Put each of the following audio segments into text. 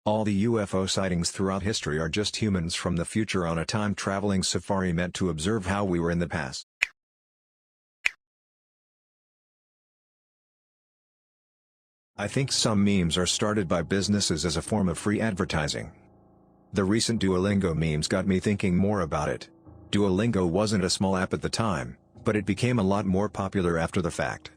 All the UFO sightings throughout history are just humans from the future on a time-traveling safari meant to observe how we were in the past. I think some memes are started by businesses as a form of free advertising. The recent Duolingo memes got me thinking more about it. Duolingo wasn't a small app at the time, but it became a lot more popular after the fact.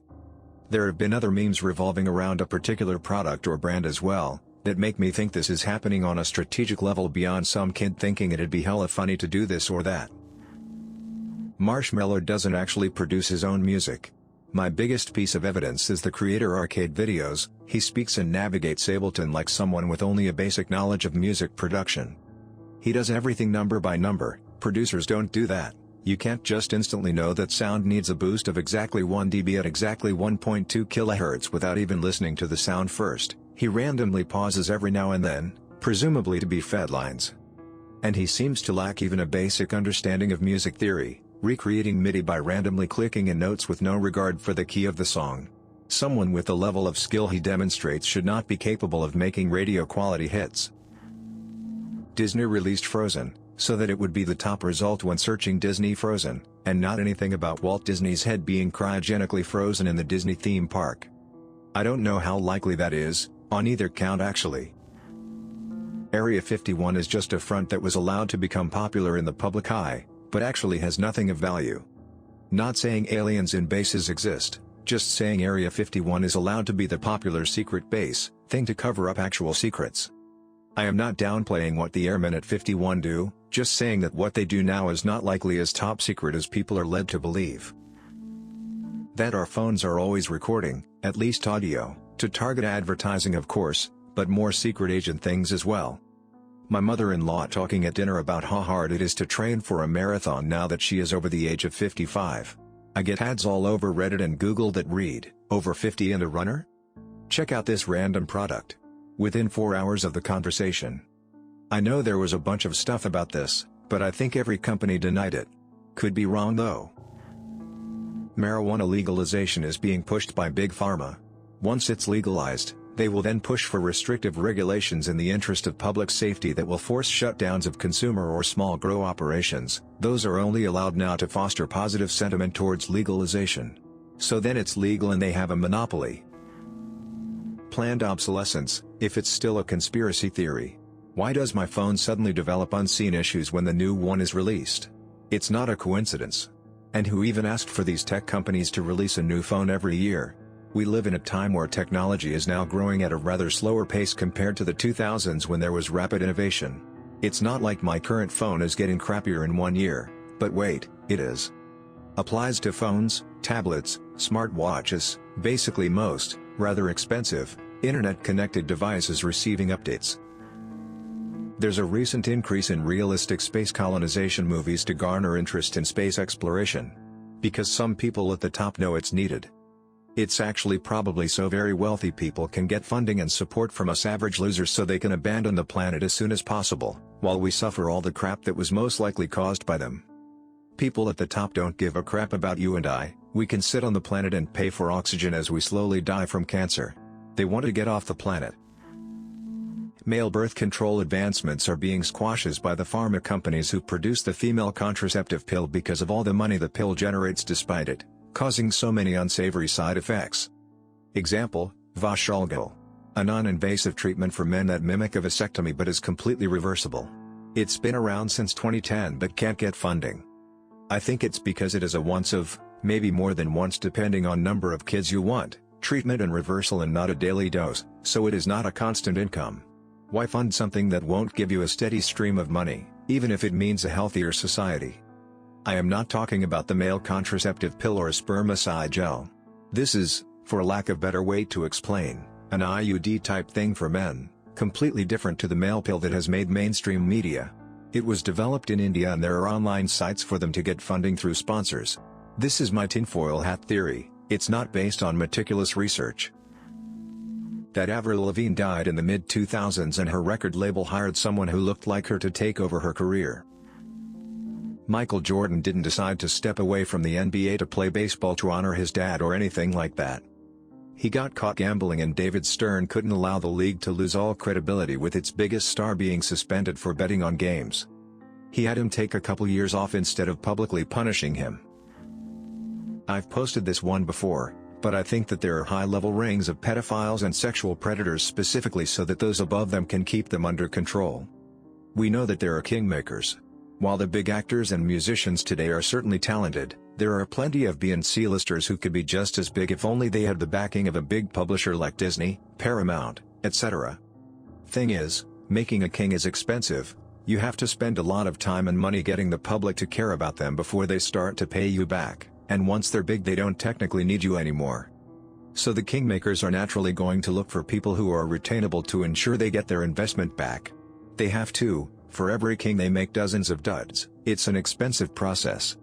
There have been other memes revolving around a particular product or brand as well, that make me think this is happening on a strategic level beyond some kid thinking it'd be hella funny to do this or that. Marshmello doesn't actually produce his own music. My biggest piece of evidence is the creator arcade videos. He speaks and navigates Ableton like someone with only a basic knowledge of music production. He does everything number by number. Producers don't do that. You can't just instantly know that sound needs a boost of exactly 1 dB at exactly 1.2 kHz without even listening to the sound first. He randomly pauses every now and then, presumably to be fed lines. And he seems to lack even a basic understanding of music theory, recreating MIDI by randomly clicking in notes with no regard for the key of the song. Someone with the level of skill he demonstrates should not be capable of making radio-quality hits. Disney released Frozen, so that it would be the top result when searching Disney Frozen, and not anything about Walt Disney's head being cryogenically frozen in the Disney theme park. I don't know how likely that is, on either count actually. Area 51 is just a front that was allowed to become popular in the public eye, but actually has nothing of value. Not saying aliens in bases exist, just saying Area 51 is allowed to be the popular secret base thing to cover up actual secrets. I am not downplaying what the airmen at 51 do, just saying that what they do now is not likely as top secret as people are led to believe. That our phones are always recording, at least audio, to target advertising of course, but more secret agent things as well. My mother-in-law talking at dinner about how hard it is to train for a marathon now that she is over the age of 55. I get ads all over Reddit and Google that read, "Over 50 and a runner? Check out this random product." Within 4 hours of the conversation. I know there was a bunch of stuff about this, but I think every company denied it. Could be wrong though. Marijuana legalization is being pushed by Big Pharma. Once it's legalized, they will then push for restrictive regulations in the interest of public safety that will force shutdowns of consumer or small grow operations. Those are only allowed now to foster positive sentiment towards legalization. So then it's legal and they have a monopoly. Planned obsolescence, if it's still a conspiracy theory. Why does my phone suddenly develop unseen issues when the new one is released? It's not a coincidence. And who even asked for these tech companies to release a new phone every year? We live in a time where technology is now growing at a rather slower pace compared to the 2000s when there was rapid innovation. It's not like my current phone is getting crappier in 1 year, but wait, it is. Applies to phones, tablets, smartwatches, basically most, rather expensive, internet-connected devices receiving updates. There's a recent increase in realistic space colonization movies to garner interest in space exploration. Because some people at the top know it's needed. It's actually probably so very wealthy people can get funding and support from us average losers so they can abandon the planet as soon as possible, while we suffer all the crap that was most likely caused by them. People at the top don't give a crap about you and I. We can sit on the planet and pay for oxygen as we slowly die from cancer. They want to get off the planet. Male birth control advancements are being squashed by the pharma companies who produce the female contraceptive pill because of all the money the pill generates despite it causing so many unsavory side effects. Example, Vashulgal. A non-invasive treatment for men that mimic a vasectomy but is completely reversible. It's been around since 2010 but can't get funding. I think it's because it is a once of, maybe more than once depending on number of kids you want, treatment and reversal and not a daily dose, so it is not a constant income. Why fund something that won't give you a steady stream of money, even if it means a healthier society? I am not talking about the male contraceptive pill or spermicide gel. This is, for lack of better way to explain, an IUD type thing for men, completely different to the male pill that has made mainstream media. It was developed in India and there are online sites for them to get funding through sponsors. This is my tinfoil hat theory, it's not based on meticulous research. That Avril Lavigne died in the mid-2000s and her record label hired someone who looked like her to take over her career. Michael Jordan didn't decide to step away from the NBA to play baseball to honor his dad or anything like that. He got caught gambling and David Stern couldn't allow the league to lose all credibility with its biggest star being suspended for betting on games. He had him take a couple years off instead of publicly punishing him. I've posted this one before, but I think that there are high-level rings of pedophiles and sexual predators specifically so that those above them can keep them under control. We know that there are kingmakers. While the big actors and musicians today are certainly talented, there are plenty of B and C-listers who could be just as big if only they had the backing of a big publisher like Disney, Paramount, etc. Thing is, making a king is expensive. You have to spend a lot of time and money getting the public to care about them before they start to pay you back, and once they're big they don't technically need you anymore. So the kingmakers are naturally going to look for people who are retainable to ensure they get their investment back. They have to. For every king they make dozens of duds. It's an expensive process.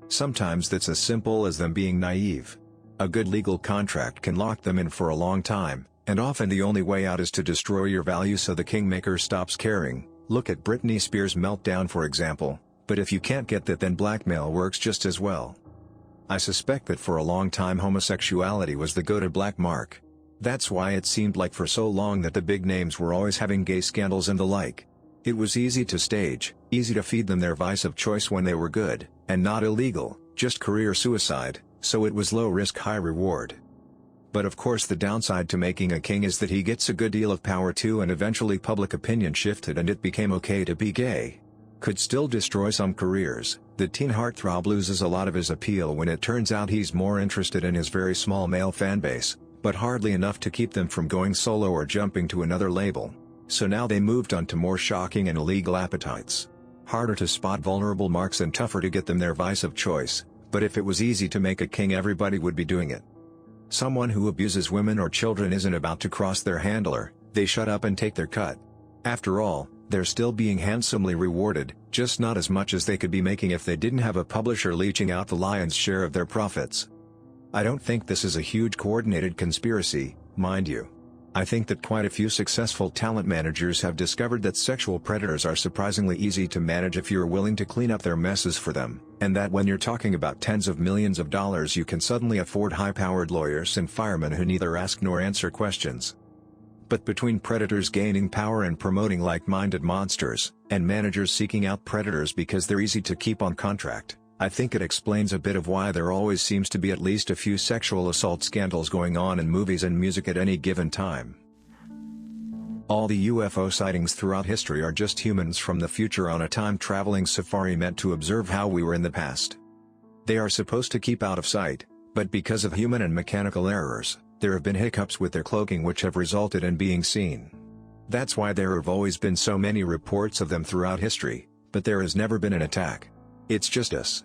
Sometimes that's as simple as them being naive. A good legal contract can lock them in for a long time, and often the only way out is to destroy your value so the kingmaker stops caring. Look at Britney Spears' meltdown for example, but if you can't get that then blackmail works just as well. I suspect that for a long time homosexuality was the go-to black mark. That's why it seemed like for so long that the big names were always having gay scandals and the like. It was easy to stage, easy to feed them their vice of choice when they were good, and not illegal, just career suicide, so it was low risk high reward. But of course the downside to making a king is that he gets a good deal of power too, and eventually public opinion shifted and it became okay to be gay. Could still destroy some careers. The teen heartthrob loses a lot of his appeal when it turns out he's more interested in his very small male fanbase, but hardly enough to keep them from going solo or jumping to another label. So now they moved on to more shocking and illegal appetites. Harder to spot vulnerable marks and tougher to get them their vice of choice, but if it was easy to make a king everybody would be doing it. Someone who abuses women or children isn't about to cross their handler, they shut up and take their cut. After all, they're still being handsomely rewarded, just not as much as they could be making if they didn't have a publisher leeching out the lion's share of their profits. I don't think this is a huge coordinated conspiracy, mind you. I think that quite a few successful talent managers have discovered that sexual predators are surprisingly easy to manage if you're willing to clean up their messes for them, and that when you're talking about tens of millions of dollars you can suddenly afford high-powered lawyers and firemen who neither ask nor answer questions. But between predators gaining power and promoting like-minded monsters, and managers seeking out predators because they're easy to keep on contract, I think it explains a bit of why there always seems to be at least a few sexual assault scandals going on in movies and music at any given time. All the UFO sightings throughout history are just humans from the future on a time-traveling safari meant to observe how we were in the past. They are supposed to keep out of sight, but because of human and mechanical errors, there have been hiccups with their cloaking which have resulted in being seen. That's why there have always been so many reports of them throughout history, but there has never been an attack. It's just us.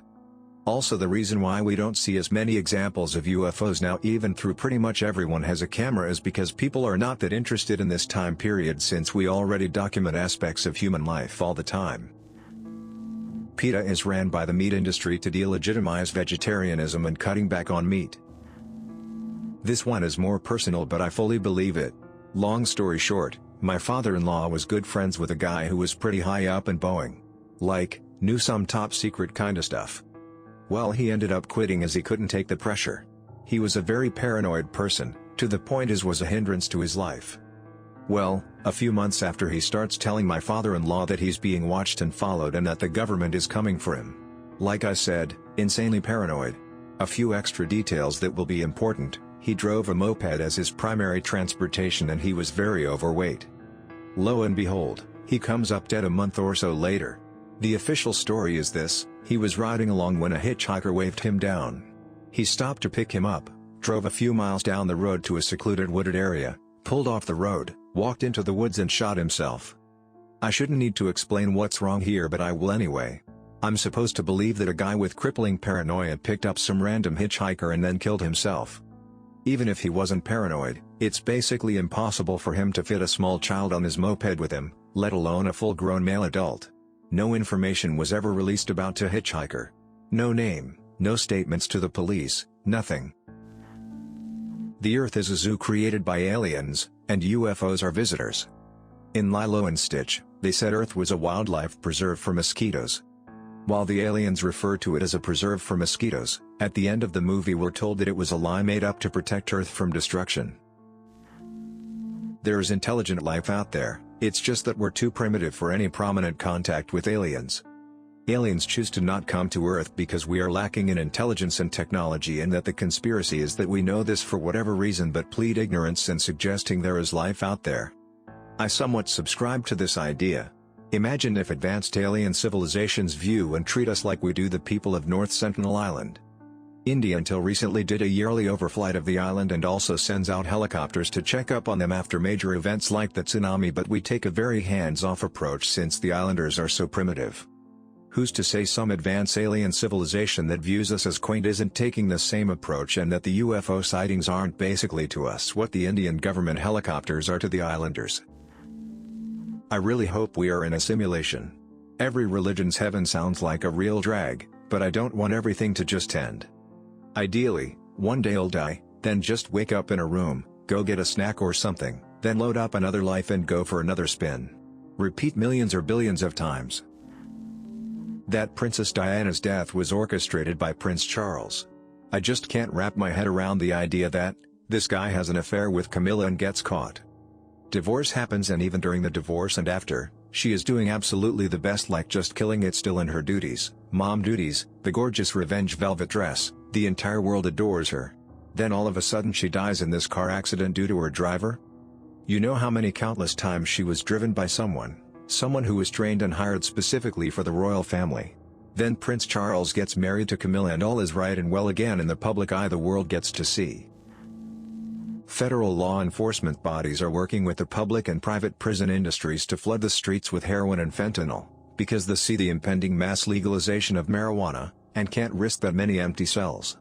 Also the reason why we don't see as many examples of UFOs now even through pretty much everyone has a camera is because people are not that interested in this time period since we already document aspects of human life all the time. PETA is ran by the meat industry to delegitimize vegetarianism and cutting back on meat. This one is more personal but I fully believe it. Long story short, my father-in-law was good friends with a guy who was pretty high up in Boeing. Like, knew some top secret kinda stuff. Well, he ended up quitting as he couldn't take the pressure. He was a very paranoid person, to the point as was a hindrance to his life. Well, a few months after he starts telling my father-in-law that he's being watched and followed and that the government is coming for him. Like I said, insanely paranoid. A few extra details that will be important: he drove a moped as his primary transportation and he was very overweight. Lo and behold, he comes up dead a month or so later. The official story is this: he was riding along when a hitchhiker waved him down. He stopped to pick him up, drove a few miles down the road to a secluded wooded area, pulled off the road, walked into the woods and shot himself. I shouldn't need to explain what's wrong here, but I will anyway. I'm supposed to believe that a guy with crippling paranoia picked up some random hitchhiker and then killed himself. Even if he wasn't paranoid, it's basically impossible for him to fit a small child on his moped with him, let alone a full-grown male adult. No information was ever released about the hitchhiker. No name, no statements to the police, nothing. The Earth is a zoo created by aliens, and UFOs are visitors. In Lilo and Stitch, they said Earth was a wildlife preserve for mosquitoes. While the aliens refer to it as a preserve for mosquitoes, at the end of the movie we're told that it was a lie made up to protect Earth from destruction. There is intelligent life out there, it's just that we're too primitive for any prominent contact with aliens. Aliens choose to not come to Earth because we are lacking in intelligence and technology, and that the conspiracy is that we know this for whatever reason but plead ignorance in suggesting there is life out there. I somewhat subscribe to this idea. Imagine if advanced alien civilizations view and treat us like we do the people of North Sentinel Island. India until recently did a yearly overflight of the island and also sends out helicopters to check up on them after major events like the tsunami, but we take a very hands-off approach since the islanders are so primitive. Who's to say some advanced alien civilization that views us as quaint isn't taking the same approach, and that the UFO sightings aren't basically to us what the Indian government helicopters are to the islanders? I really hope we are in a simulation. Every religion's heaven sounds like a real drag, but I don't want everything to just end. Ideally, one day I'll die, then just wake up in a room, go get a snack or something, then load up another life and go for another spin. Repeat millions or billions of times. That Princess Diana's death was orchestrated by Prince Charles. I just can't wrap my head around the idea that this guy has an affair with Camilla and gets caught. Divorce happens, and even during the divorce and after, she is doing absolutely the best, like just killing it, still in her duties, mom duties, the gorgeous revenge velvet dress, the entire world adores her. Then all of a sudden she dies in this car accident due to her driver? You know how many countless times she was driven by someone who was trained and hired specifically for the royal family. Then Prince Charles gets married to Camilla and all is right and well again in the public eye the world gets to see. Federal law enforcement bodies are working with the public and private prison industries to flood the streets with heroin and fentanyl, because they see the impending mass legalization of marijuana, and can't risk that many empty cells.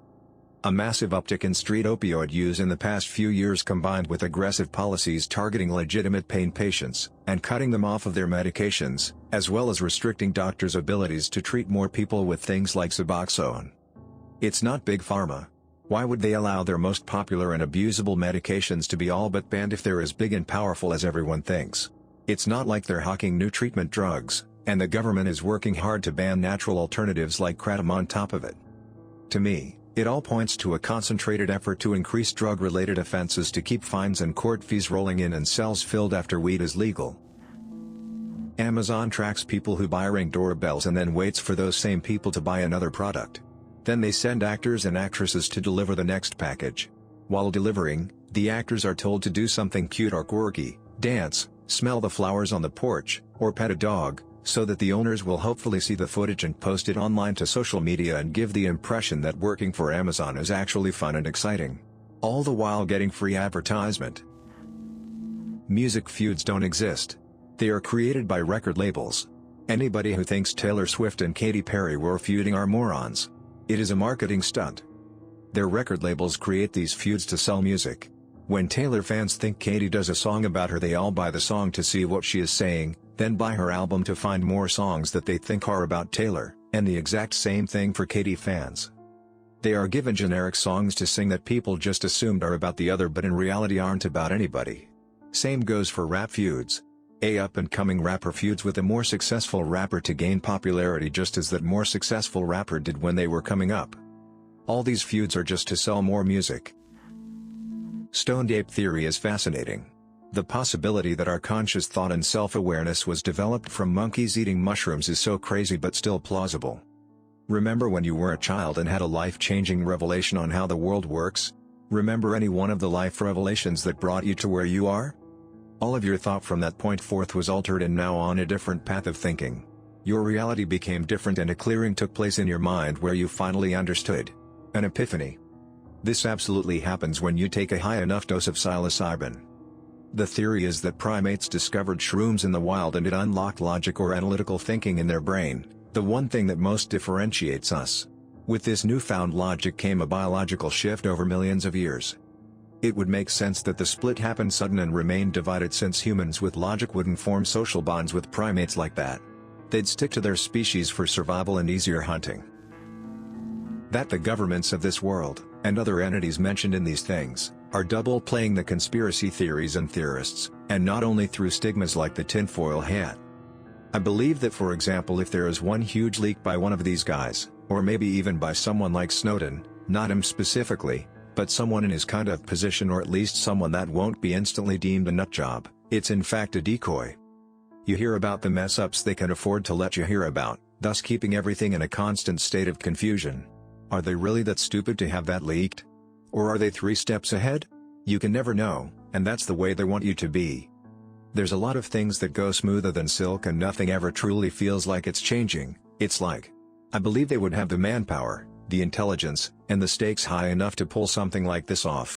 A massive uptick in street opioid use in the past few years, combined with aggressive policies targeting legitimate pain patients, and cutting them off of their medications, as well as restricting doctors' abilities to treat more people with things like Suboxone. It's not Big Pharma. Why would they allow their most popular and abusable medications to be all but banned if they're as big and powerful as everyone thinks? It's not like they're hawking new treatment drugs, and the government is working hard to ban natural alternatives like kratom on top of it. To me, it all points to a concentrated effort to increase drug-related offenses to keep fines and court fees rolling in and cells filled after weed is legal. Amazon tracks people who buy Ring doorbells and then waits for those same people to buy another product. Then they send actors and actresses to deliver the next package. While delivering, the actors are told to do something cute or quirky, dance, smell the flowers on the porch, or pet a dog, so that the owners will hopefully see the footage and post it online to social media and give the impression that working for Amazon is actually fun and exciting. All the while getting free advertisement. Music feuds don't exist. They are created by record labels. Anybody who thinks Taylor Swift and Katy Perry were feuding are morons. It is a marketing stunt. Their record labels create these feuds to sell music. When Taylor fans think Katy does a song about her, they all buy the song to see what she is saying, then buy her album to find more songs that they think are about Taylor, and the exact same thing for Katy fans. They are given generic songs to sing that people just assumed are about the other but in reality aren't about anybody. Same goes for rap feuds. A up-and-coming rapper feuds with a more successful rapper to gain popularity, just as that more successful rapper did when they were coming up. All these feuds are just to sell more music. Stoned ape theory is fascinating. The possibility that our conscious thought and self-awareness was developed from monkeys eating mushrooms is so crazy but still plausible. Remember when you were a child and had a life-changing revelation on how the world works? Remember any one of the life revelations that brought you to where you are? All of your thought from that point forth was altered and now on a different path of thinking. Your reality became different and a clearing took place in your mind where you finally understood. An epiphany. This absolutely happens when you take a high enough dose of psilocybin. The theory is that primates discovered shrooms in the wild and it unlocked logic or analytical thinking in their brain, the one thing that most differentiates us. With this newfound logic came a biological shift over millions of years. It would make sense that the split happened sudden and remained divided, since humans with logic wouldn't form social bonds with primates like that. They'd stick to their species for survival and easier hunting. That the governments of this world, and other entities mentioned in these things, are double-playing the conspiracy theories and theorists, and not only through stigmas like the tinfoil hat. I believe that, for example, if there is one huge leak by one of these guys, or maybe even by someone like Snowden, not him specifically, but someone in his kind of position, or at least someone that won't be instantly deemed a nutjob, it's in fact a decoy. You hear about the mess-ups they can afford to let you hear about, thus keeping everything in a constant state of confusion. Are they really that stupid to have that leaked? Or are they 3 steps ahead? You can never know, and that's the way they want you to be. There's a lot of things that go smoother than silk, and nothing ever truly feels like it's changing. It's like, I believe they would have the manpower, the intelligence, and the stakes high enough to pull something like this off.